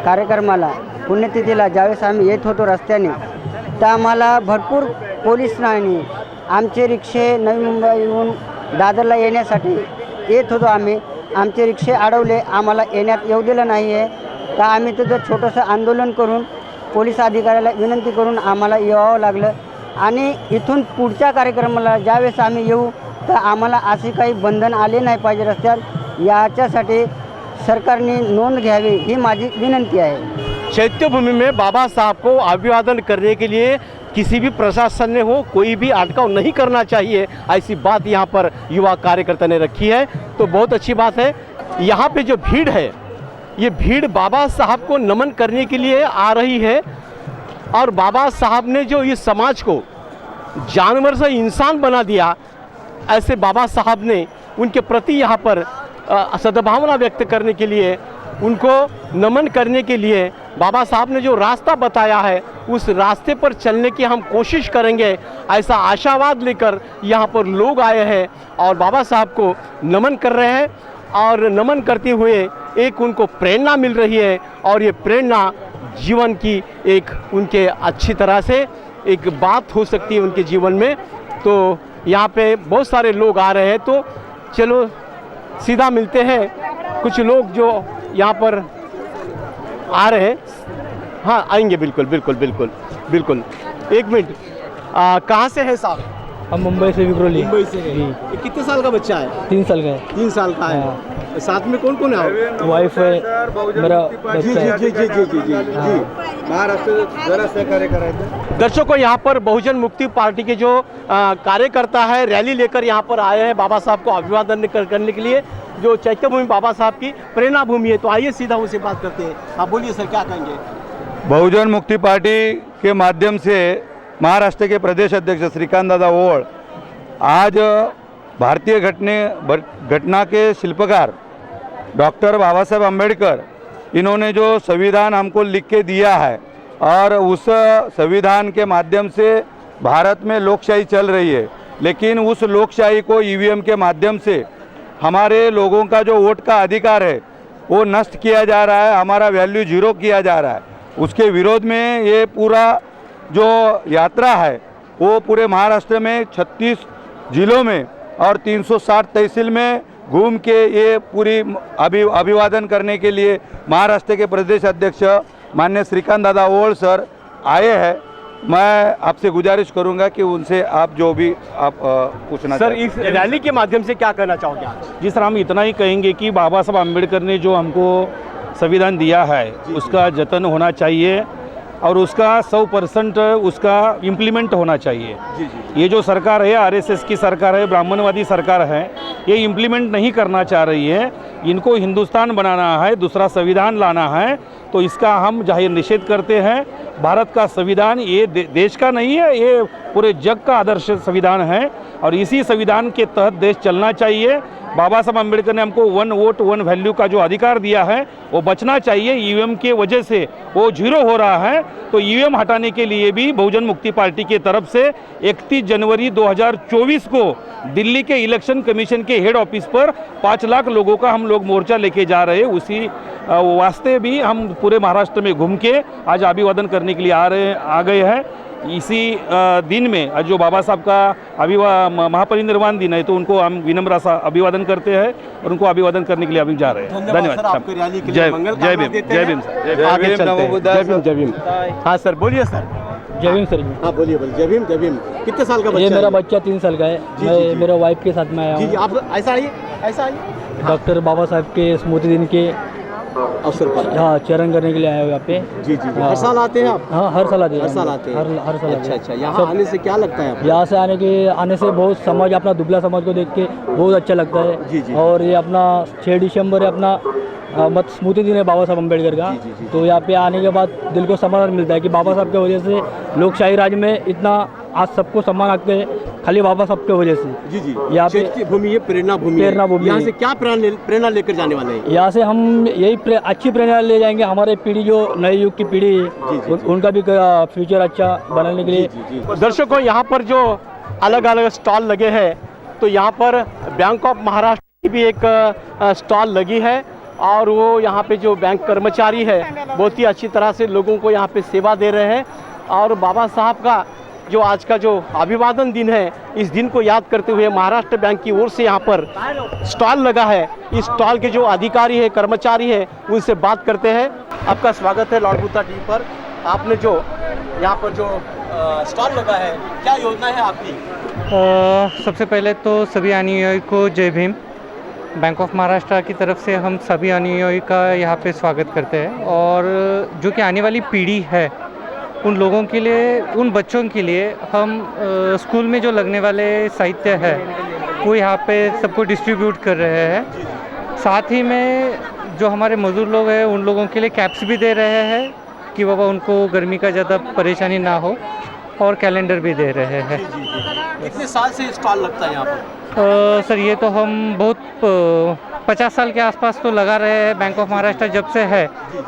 कार्यक्रमाला पुण्यतिथीला ज्यावेळेस आम्ही येत होतो रस्त्याने तर आम्हाला भरपूर पोलिसांनी आमचे रिक्षे नवी मुंबईहून दादरला येण्यासाठी येत होतो आमचे रिक्षे अडवले, आम्हाला येण्यात येऊ दिलं नाही आहे। तर आम्ही तिथं छोटंसं आंदोलन करून पोलीस अधिकाऱ्याला विनंती करून आम्हाला यावं लागलं आणि इथून पुढच्या कार्यक्रमाला ज्यावेळेस आम्ही येऊ तर आम्हाला असे काही बंधन आले नाही पाहिजे रस्त्यात, याच्यासाठी सरकारने नोंद घ्यावी ही माझी विनंती आहे। चैत्य भूमि में बाबा साहब को अभिवादन करने के लिए किसी भी प्रशासन ने हो कोई भी अटकाव नहीं करना चाहिए, ऐसी बात यहाँ पर युवा कार्यकर्ता ने रखी है। तो बहुत अच्छी बात है। यहाँ पे जो भीड़ है ये भीड़ बाबा साहब को नमन करने के लिए आ रही है और बाबा साहब ने जो इस समाज को जानवर से इंसान बना दिया, ऐसे बाबा साहब ने उनके प्रति यहाँ पर सद्भावना व्यक्त करने के लिए, उनको नमन करने के लिए बाबा साहब ने जो रास्ता बताया है उस रास्ते पर चलने की हम कोशिश करेंगे, ऐसा आशावाद लेकर यहाँ पर लोग आए हैं और बाबा साहब को नमन कर रहे हैं। और नमन करते हुए एक उनको प्रेरणा मिल रही है और ये प्रेरणा जीवन की एक उनके अच्छी तरह से एक बात हो सकती है उनके जीवन में। तो यहाँ पे बहुत सारे लोग आ रहे हैं, तो चलो सीधा मिलते हैं कुछ लोग जो यहाँ पर आ रहे हैं। हाँ आएंगे, बिल्कुल। एक मिनट, कहाँ से है साहब? हम मुंबई से विक्रोली। मुंबई से है। ये कितने साल का बच्चा है? 3 साल का है। 3 साल का है। साथ में कौन कौन है? वाइफ है, मेरा बच्चा है। जी। महाराष्ट्र जरा सहकार्य कराए। दर्शकों, यहाँ पर बहुजन मुक्ति पार्टी के जो कार्यकर्ता है रैली लेकर यहाँ पर आए हैं बाबा साहब को अभिवादन करने के लिए, जो चैत्य भूमि बाबा साहब की प्रेरणा भूमि है। तो आइए सीधा उनसे बात करते हैं। आप बोलिए सर, क्या कहेंगे? बहुजन मुक्ति पार्टी के माध्यम से महाराष्ट्र के प्रदेश अध्यक्ष श्रीकांत दादा ओळ आज भारतीय घटना के शिल्पकार डॉक्टर बाबा साहेब अम्बेडकर, इन्होंने जो संविधान हमको लिख के दिया है और उस संविधान के माध्यम से भारत में लोकशाही चल रही है, लेकिन उस लोकशाही को ईवीएम के माध्यम से हमारे लोगों का जो वोट का अधिकार है वो नष्ट किया जा रहा है, हमारा वैल्यू जीरो किया जा रहा है। उसके विरोध में ये पूरा जो यात्रा है वो पूरे महाराष्ट्र में 36 जिलों में और 360 तहसील में घूम के ये पूरी अभिवादन करने के लिए महाराष्ट्र के प्रदेश अध्यक्ष माननीय श्रीकांत दादा ओळ सर आए हैं। मैं आपसे गुजारिश करूंगा कि उनसे आप जो भी आप पूछना सर, इस रैली के माध्यम से क्या कहना चाहोगे आज? जी सर, हम इतना ही कहेंगे कि बाबा साहब अम्बेडकर ने जो हमको संविधान दिया है उसका जतन होना चाहिए और उसका 100% उसका इम्प्लीमेंट होना चाहिए। ये जो सरकार है, आरएसएस की सरकार है, ब्राह्मणवादी सरकार है, ये इम्प्लीमेंट नहीं करना चाह रही है। इनको हिंदुस्तान बनाना है, दूसरा संविधान लाना है, तो इसका हम जाहिर निषेध करते हैं। भारत का संविधान ये देश का नहीं है, ये पूरे जग का आदर्श संविधान है और इसी संविधान के तहत देश चलना चाहिए। बाबा साहब अम्बेडकर ने हमको 1 वोट 1 वैल्यू का जो अधिकार दिया है वो बचना चाहिए। ईवीएम के वजह से वो 0 हो रहा है, तो ईवीएम हटाने के लिए भी बहुजन मुक्ति पार्टी के तरफ से 31 जनवरी 2024 को दिल्ली के इलेक्शन कमीशन के हेड ऑफिस पर 5 लाख लोगों का हम लोग मोर्चा लेके जा रहे हैं। उसी वास्ते भी हम पूरे महाराष्ट्र में घूम के आज अभिवादन करने के लिए आ गए हैं। इसी दिन में जो बाबा साहब का महापरिनिर्वाण दिन है, तो उनको हम विनम्र सा अभिवादन करते हैं और उनको अभिवादन करने के लिए अभी जा रहे हैं। धन्यवाद। जय भीम, जय भीम, जय भीम। आगे चलते हैं। जय भीम, जय भीम। हाँ सर, बोलिए सर। जय भीम सर। हाँ बोलिए, जय भीम, जय भीम। कितने साल का बच्चा ये है? मेरा बच्चा 3 साल का है। मैं मेरा वाइफ के साथ में आया हूँ। आप ऐसा आइए, ऐसा आइए। डॉक्टर बाबा साहब के स्मृति दिन के अवसर पर हाँ चरण करने के लिए आए हो यहाँ पे। जी जी। हर साल आते हैं आप? हाँ हर साल आते हैं। हर साल आते हैं? हर साल। अच्छा अच्छा। यहाँ आने से क्या लगता है? यहाँ से आने से बहुत समाज, अपना दुबला समाज को देख के बहुत अच्छा लगता है। जी जी। और ये अपना 6 दिसंबर है, अपना मत स्मृति दिन है बाबा साहब अम्बेडकर का। तो यहाँ पे आने के बाद दिल को समाधान मिलता है कि बाबा साहब की वजह से लोकशाही राज में इतना आज सबको सम्मान आते हैं, खाली बाबा साहब की वजह से। जी जी। यहाँ पे चैत्य भूमि है, प्रेरणा भूमि है। यहाँ से क्या प्रेरणा लेकर जाने वाले हैं? यहाँ से हम यही अच्छी प्रेरणा ले जाएंगे। हमारे पीढ़ी जो नए युग की पीढ़ी है उनका भी फ्यूचर अच्छा बनाने के लिए। दर्शकों, यहाँ पर जो अलग अलग स्टॉल लगे हैं, तो यहाँ पर बैंक ऑफ महाराष्ट्र की भी एक स्टॉल लगी है और वो यहाँ पे जो बैंक कर्मचारी है बहुत ही अच्छी तरह से लोगों को यहाँ पे सेवा दे रहे हैं। और बाबा साहब का जो आज का जो अभिवादन दिन है, इस दिन को याद करते हुए महाराष्ट्र बैंक की ओर से यहाँ पर स्टॉल लगा है। इस स्टॉल के जो अधिकारी है, कर्मचारी है, उनसे बात करते हैं। आपका स्वागत है लॉर्ड बुद्धा टीवी पर। आपने जो यहाँ पर जो स्टॉल लगा है, क्या योजना है आपकी? सबसे पहले तो सभी अनुयायी को जय भीम। बैंक ऑफ महाराष्ट्र की तरफ से हम सभी अनुयायी का यहाँ पे स्वागत करते हैं और जो कि आने वाली पीढ़ी है उन लोगों के लिए, उन बच्चों के लिए हम स्कूल में जो लगने वाले साहित्य है वो यहाँ पे सबको डिस्ट्रीब्यूट कर रहे हैं। साथ ही में जो हमारे मज़दूर लोग हैं उन लोगों के लिए कैप्स भी दे रहे हैं कि बाबा उनको गर्मी का ज़्यादा परेशानी ना हो, और कैलेंडर भी दे रहे हैं। कितने साल से स्टॉल लगता है यहाँ पर? सर ये तो हम बहुत 50 साल के आसपास तो लगा रहे हैं। बैंक ऑफ महाराष्ट्र जब से है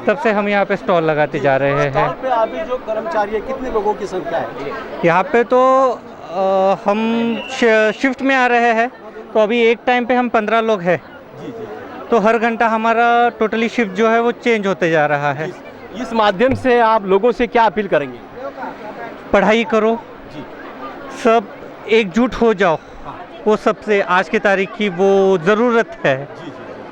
तब से हम यहाँ पे स्टॉल लगाते जा रहे हैं। स्टॉल पे अभी जो कर्मचारी है, कितने लोगों की संख्या है यहाँ पे? तो हम शिफ्ट में आ रहे हैं, तो अभी एक टाइम पे हम 15 लोग हैं। तो हर घंटा हमारा टोटली शिफ्ट जो है वो चेंज होते जा रहा है। इस माध्यम से आप लोगों से क्या अपील करेंगे? पढ़ाई करो, सब एकजुट हो जाओ, वो सबसे आज की तारीख की वो ज़रूरत है।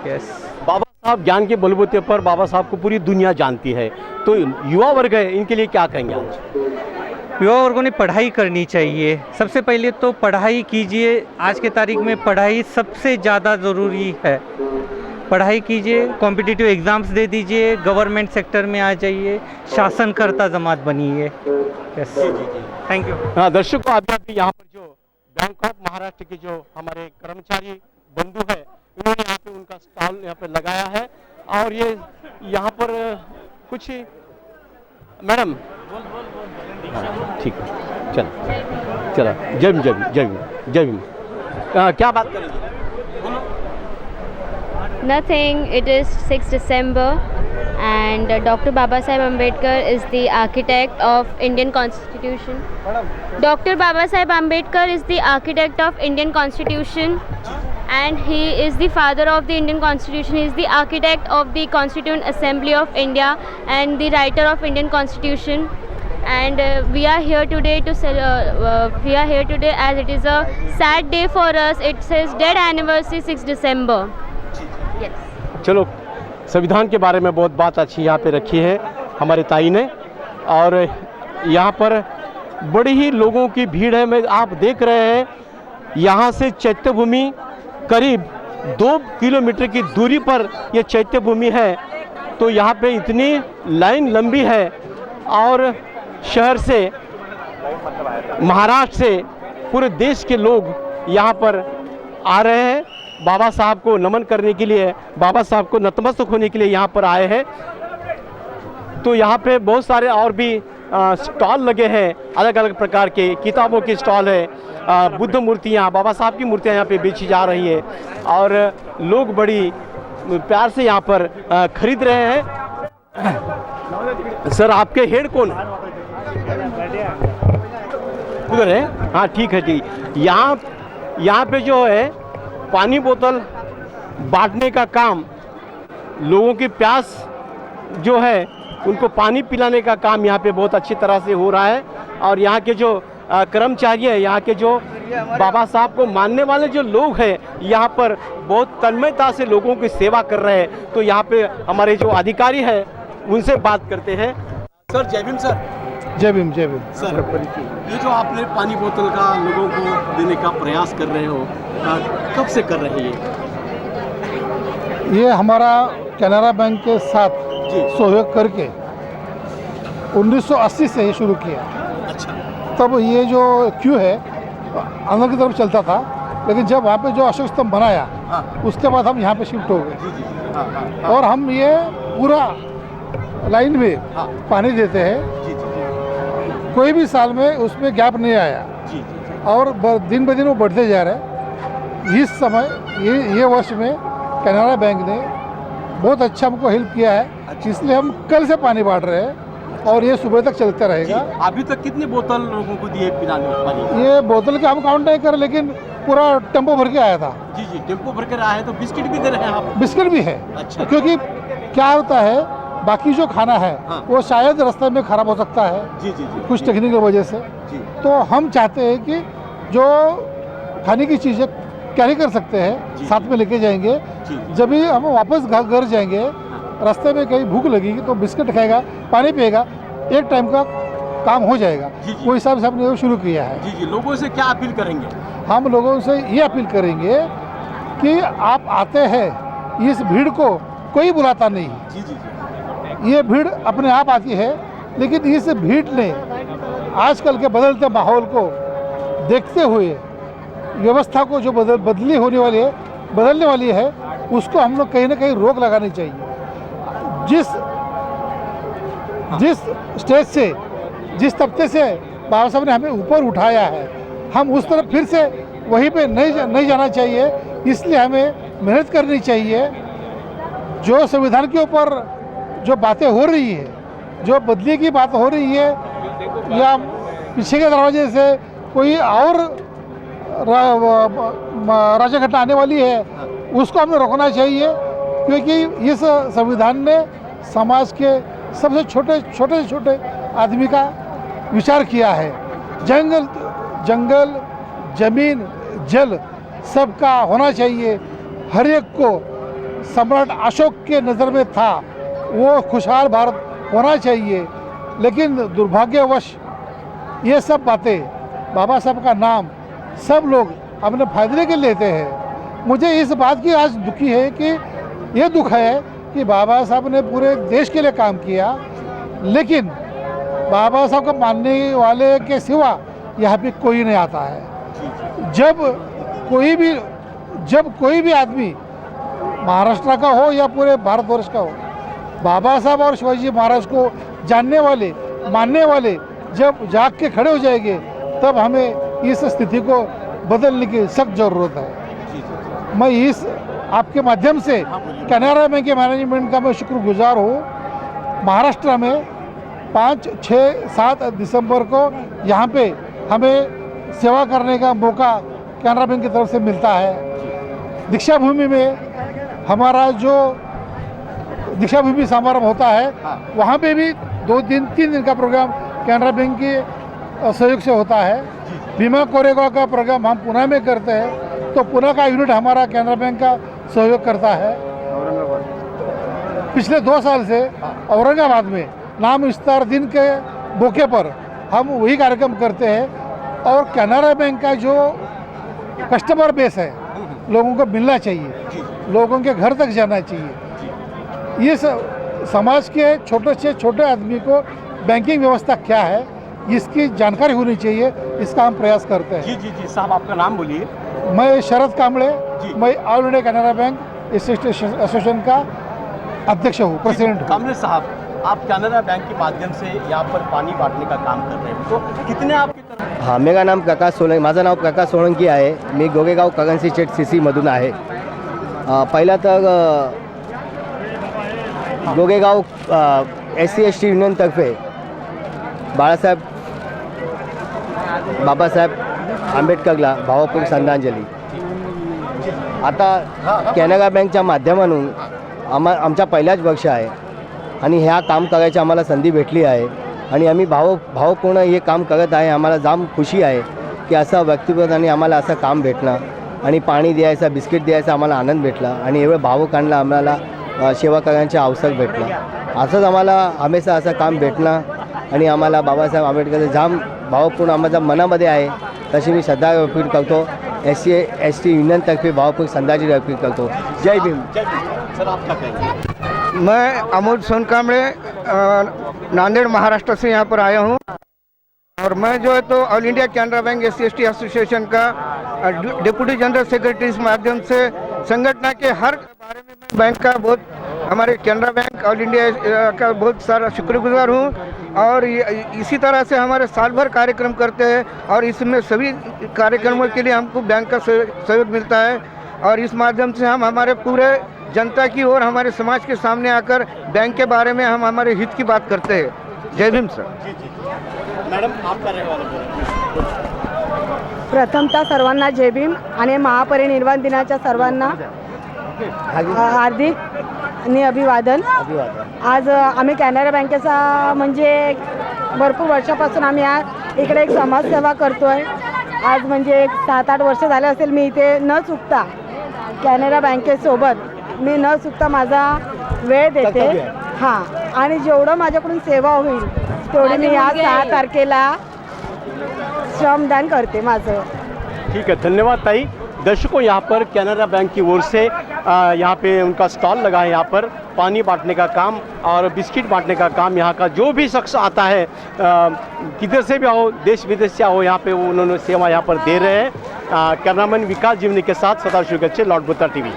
यस। बाबा साहब ज्ञान के बलबूते पर बाबा साहब को पूरी दुनिया जानती है, तो युवा वर्ग है, इनके लिए क्या कहेंगे आज? युवा वर्गों ने पढ़ाई करनी चाहिए। सबसे पहले तो पढ़ाई कीजिए। आज के तारीख में पढ़ाई सबसे ज़्यादा ज़रूरी है। पढ़ाई कीजिए, कॉम्पिटिटिव एग्ज़ाम्स दे दीजिए, गवर्नमेंट सेक्टर में आ जाइए, शासनकर्ता जमात बनिए। Yes, thank you. हाँ दर्शकों, अभी यहाँ पर जो बैंक ऑफ महाराष्ट्र के जो हमारे कर्मचारी बंधु है, उन्होंने यहाँ पे उनका स्टॉल यहाँ पे लगाया है और ये यहाँ पर कुछ मैडम ठीक है, चलो चलो, जय भीम, जय भीम, जय भीम, जय भीम। क्या बात करेंगे? Nothing. It is 6 December and Dr. Baba Saheb Ambedkar is the architect of Indian Constitution. Dr. Baba Saheb Ambedkar is the architect of Indian Constitution and he is the father of the Indian Constitution. He is the architect of the Constituent Assembly of India and the writer of Indian Constitution. And we are here today as it is a sad day for us. It says dead anniversary 6 December. चलो, संविधान के बारे में बहुत बात अच्छी यहाँ पे रखी है हमारे ताई ने, और यहाँ पर बड़ी ही लोगों की भीड़ है। मैं आप देख रहे हैं यहाँ से चैत्य भूमि करीब 2 किलोमीटर की दूरी पर यह चैत्य भूमि है। तो यहाँ पे इतनी लाइन लंबी है और शहर से, महाराष्ट्र से, पूरे देश के लोग यहाँ पर आ रहे हैं बाबा साहब को नमन करने के लिए, बाबा साहब को नतमस्तक होने के लिए यहाँ पर आए हैं। तो यहाँ पे बहुत सारे और भी स्टॉल लगे हैं, अलग अलग प्रकार के किताबों की स्टॉल है, बुद्ध मूर्तियाँ, बाबा साहब की मूर्तियाँ यहाँ पे बेची जा रही है और लोग बड़ी प्यार से यहाँ पर खरीद रहे हैं। सर आपके हेड कौन है? उधर है, हाँ ठीक है जी। यहाँ पे जो है पानी बोतल बांटने का काम, लोगों की प्यास जो है उनको पानी पिलाने का काम यहाँ पे बहुत अच्छी तरह से हो रहा है और यहाँ के जो कर्मचारी हैं, यहाँ के जो बाबा साहब को मानने वाले जो लोग हैं, यहाँ पर बहुत तन्मयता से लोगों की सेवा कर रहे हैं। तो यहाँ पे हमारे जो अधिकारी हैं उनसे बात करते हैं। सर जय भीम सर। जय भीम जय भीम। सर ये जो आपने पानी बोतल का लोगों को देने का प्रयास कर रहे हो, कब से कर रहे हैं ये हमारा कैनरा बैंक के साथ सहयोग करके 1980 से ये शुरू किया। अच्छा। तब ये जो क्यू है अंदर की तरफ चलता था, लेकिन जब वहाँ पे जो अशोक स्तंभ बनाया उसके बाद हम यहाँ पे शिफ्ट हो गए और हम ये पूरा लाइन में पानी देते हैं। कोई भी साल में उसमें गैप नहीं आया और दिन ब दिन वो बढ़ते जा रहे हैं। इस समय ये वर्ष में कैनरा बैंक ने बहुत अच्छा हमको हेल्प किया है, इसलिए हम कल से पानी बांट रहे हैं और ये सुबह तक चलता रहेगा। अभी तक कितनी बोतल लोगों को दिए पिलाने पानी? ये बोतल के हम काउंट नहीं कर, लेकिन पूरा टेम्पो भर के आया था। जी टेम्पो भर के आया है। तो बिस्किट भी दे रहे हैं आप? बिस्किट भी है। अच्छा। क्योंकि क्या होता है, बाकी जो खाना है वो शायद रास्ते में खराब हो सकता है कुछ टेक्निकल वजह से। तो हम चाहते हैं कि जो खाने की चीज़ें कैरी कर सकते हैं साथ में लेके जाएंगे। जब भी हम वापस घर जाएंगे, रास्ते में कहीं भूख लगेगी तो बिस्किट खाएगा, पानी पिएगा, एक टाइम का काम हो जाएगा। वो हिसाब से हमने वो शुरू किया है। जी लोगों से क्या अपील करेंगे? हम लोगों से ये अपील करेंगे कि आप आते हैं, इस भीड़ को कोई बुलाता नहीं। ये भीड़ अपने आप आती है, लेकिन इस भीड़ ने आजकल के बदलते माहौल को देखते हुए व्यवस्था को जो बदलने वाली है उसको हम लोग कहीं ना कहीं रोक लगानी चाहिए। जिस स्टेज से, जिस तबके से बाबा साहब ने हमें ऊपर उठाया है, हम उस तरफ फिर से वहीं पे नहीं जाना चाहिए। इसलिए हमें मेहनत करनी चाहिए। जो संविधान के ऊपर जो बातें हो रही है, जो बदली की बात हो रही है, या पीछे के दरवाजे से कोई और राज्य घटना आने वाली है, उसको हमें रोकना चाहिए। क्योंकि इस संविधान ने समाज के सबसे छोटे से छोटे आदमी का विचार किया है। जंगल जमीन जल सबका होना चाहिए। हर एक को सम्राट अशोक के नज़र में था वो खुशहाल भारत होना चाहिए। लेकिन दुर्भाग्यवश ये सब बातें, बाबा साहब का नाम सब लोग अपने फायदे के लेते हैं। मुझे इस बात की आज दुखी है कि ये दुख है कि बाबा साहब ने पूरे देश के लिए काम किया, लेकिन बाबा साहब को मानने वाले के सिवा यहाँ पे कोई नहीं आता है। जब कोई भी आदमी महाराष्ट्र का हो या पूरे भारतवर्ष का हो, बाबा साहब और शिवाजी महाराज को जानने वाले, मानने वाले जब जाग के खड़े हो जाएंगे, तब हमें इस स्थिति को बदलने की सख्त ज़रूरत है। मैं इस आपके माध्यम से कैनरा बैंक के मैनेजमेंट का मैं शुक्रगुजार हूँ। महाराष्ट्र में 5, 6, 7 दिसंबर को यहाँ पे हमें सेवा करने का मौका कैनरा बैंक की तरफ से मिलता है। दीक्षा भूमि में हमारा जो दीक्षा भूमि समारोह होता है, वहाँ पे भी 2 दिन 3 दिन का प्रोग्राम कैनरा बैंक के सहयोग से होता है। भीमा कोरेगांव का प्रोग्राम हम पुणे में करते हैं, तो पुणे का यूनिट हमारा कैनरा बैंक का सहयोग करता है। पिछले 2 साल से औरंगाबाद में नाम विस्तार दिन के मौके पर हम वही कार्यक्रम करते हैं। और कैनरा बैंक का जो कस्टमर बेस है, लोगों को मिलना चाहिए, लोगों के घर तक जाना चाहिए। ये समाज के छोटे से छोटे आदमी को बैंकिंग व्यवस्था क्या है इसकी जानकारी होनी चाहिए, इसका हम प्रयास करते हैं। जी साहब, आपका नाम बोलिए। मैं शरद कांबळे, मैं all India Canara bank association का अध्यक्ष हूँ, प्रेसिडेंट हूँ। कांबळे साहब, आप कैनरा बैंक के माध्यम से यहाँ पर पाणी बांटने का काम कर रहे हैं, तो कितने आपकी तरफ? हां, मेरा नाम प्रकाश सोलंकी, माझं नाव प्रकाश सोलंकी आहे. मी गोगेगाव करन्सी स्टेट CC मधून आहे. पहिला तर गोगेगाव SC/ST युनियनतर्फे बाबासाहेब आंबेडकरला भावपूर्ण श्रद्धांजली. आता कॅनरा बँकच्या माध्यमातून आमच्या पहिल्याच वर्ष आहे आणि ह्या काम करायची आम्हाला संधी भेटली आहे आणि आम्ही भावपूर्ण हे काम करत आहे. आम्हाला जाम खुशी आहे की असं व्यक्तिगत आणि आम्हाला असं काम भेटणं आणि पाणी द्यायचं, बिस्किट द्यायचा आम्हाला आनंद भेटला आणि एवढं भावकांना आम्हाला सेवा करण्याचे अवसर भेटलं. असंच आम्हाला हमेशा असं काम भेटणं आणि आम्हाला बाबासाहेब आंबेडकरचं जाम भावपूर्ण आम्हाला मनामध्ये आहे. तशी मी श्रद्धा अर्पित करतो. SC/ST युनियनतर्फे भावपूर्ण श्रद्धांजली अर्पित करतो. जय भीम. सर आपका कहना? मैं अमोद सोनकामड़े नांदेड़ महाराष्ट्र से यहाँ पर आया हूँ और मैं जो है तो all India Canara bank SC/ST association का डिप्टी जनरल सेक्रेटरी इस माध्यम से संगठन के हर बारे में मैं बैंक का बहुत, हमारे कैनरा बैंक ऑल इंडिया का बहुत सारा शुक्रगुजार हूँ और इसी तरह से हमारे साल भर कार्यक्रम करते हैं और इसमें सभी कार्यक्रमों के लिए हमको बैंक का सहयोग मिलता है और इस माध्यम से हम हमारे पूरे जनता की और हमारे समाज के सामने आकर बैंक के बारे में हम हमारे हित की बात करते हैं. जय भीम सर. मॅडम आपका रहेगा? प्रथमतः सर्वांना जय भीम आणि महापरिनिर्वाण दिनाच्या सर्वांना हार्दिक आणि अभिवादन. आज आम्ही कॅनरा बँकेचा म्हणजे भरपूर वर्षापासून आम्ही इकडे एक समाजसेवा करतो आहे. आज म्हणजे 7-8 वर्ष झाले असेल मी इथे न चुकता कॅनरा बँकेसोबत मी न चुकता माझा वेळ देते. हां, आणि जेवढं माझ्याकडून सेवा होईल तेवढी मी या 6 तारखेला श्रमदान करते माझं. ठीक है, धन्यवाद ताई. दर्शकों, यहाँ पर कैनरा बैंक की ओर से यहाँ पे उनका स्टॉल लगा है. यहाँ पर पानी बांटने का काम और बिस्किट बांटने का काम, यहाँ का जो भी शख्स आता है किधर से भी आओ, देश विदेश से आओ, यहाँ पे उन्होंने सेवा यहाँ पर दे रहे हैं. कैमरामैन विकास जीवनी के साथ सदाशिव गच्छे, लॉर्ड बुद्धा TV.